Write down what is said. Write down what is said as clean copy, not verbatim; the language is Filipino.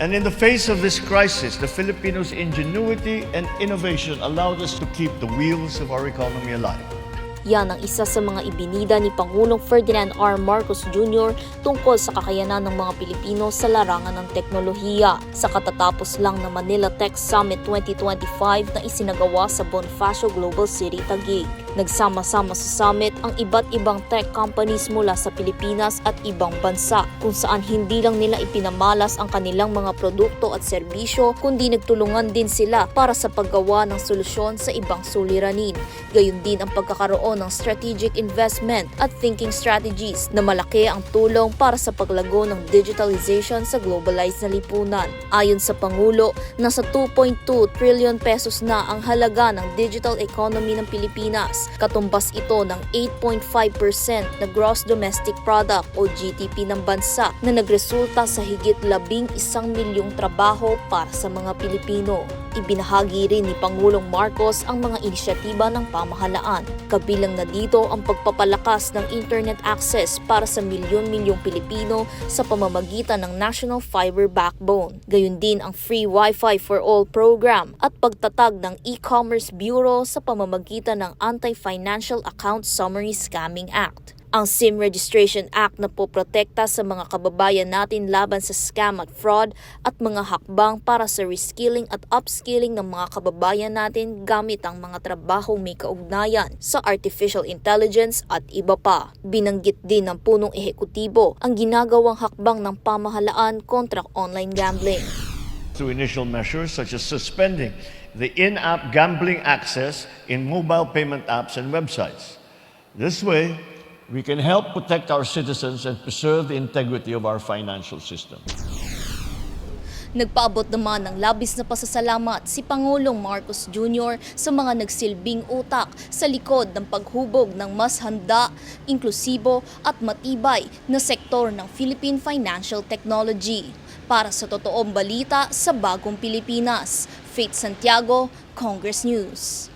And in the face of this crisis, the Filipinos' ingenuity and innovation allowed us to keep the wheels of our economy alive. Yan ang isa sa mga ibinida ni Pangulong Ferdinand R. Marcos Jr. tungkol sa kakayanan ng mga Pilipino sa larangan ng teknolohiya. Sa katatapos lang ng Manila Tech Summit 2025 na isinagawa sa Bonifacio Global City, Taguig. Nagsama-sama sa summit ang iba't ibang tech companies mula sa Pilipinas at ibang bansa, kung saan hindi lang nila ipinamalas ang kanilang mga produkto at serbisyo, kundi nagtulungan din sila para sa paggawa ng solusyon sa ibang suliranin. Gayon din ang pagkakaroon ng strategic investment at thinking strategies na malaki ang tulong para sa paglago ng digitalization sa globalized na lipunan. Ayon sa Pangulo, nasa 2.2 trillion pesos na ang halaga ng digital economy ng Pilipinas. Katumbas ito ng 8.5% na gross domestic product o GDP ng bansa na nagresulta sa higit 11 milyong trabaho para sa mga Pilipino. Ibinahagi rin ni Pangulong Marcos ang mga inisyatiba ng pamahalaan. Kabilang na dito ang pagpapalakas ng internet access para sa milyon-milyong Pilipino sa pamamagitan ng National Fiber Backbone. Gayon din ang Free Wi-Fi for All program at pagtatag ng E-commerce Bureau sa pamamagitan ng Anti-Financial Account Summary Scamming Act. Ang SIM Registration Act na poprotekta sa mga kababayan natin laban sa scam at fraud at mga hakbang para sa reskilling at upskilling ng mga kababayan natin gamit ang mga trabahong may kaugnayan sa artificial intelligence at iba pa. Binanggit din ng punong ehekutibo ang ginagawang hakbang ng pamahalaan kontra online gambling. Through initial measures such as suspending the in-app gambling access in mobile payment apps and websites. This way, we can help protect our citizens and preserve the integrity of our financial system. Nagpaabot naman ng labis na pasasalamat si Pangulong Marcos Jr. sa mga nagsilbing utak sa likod ng paghubog ng mas handa, inklusibo at matibay na sektor ng Philippine Financial Technology. Para sa totoong balita sa Bagong Pilipinas, Faith Santiago, Congress News.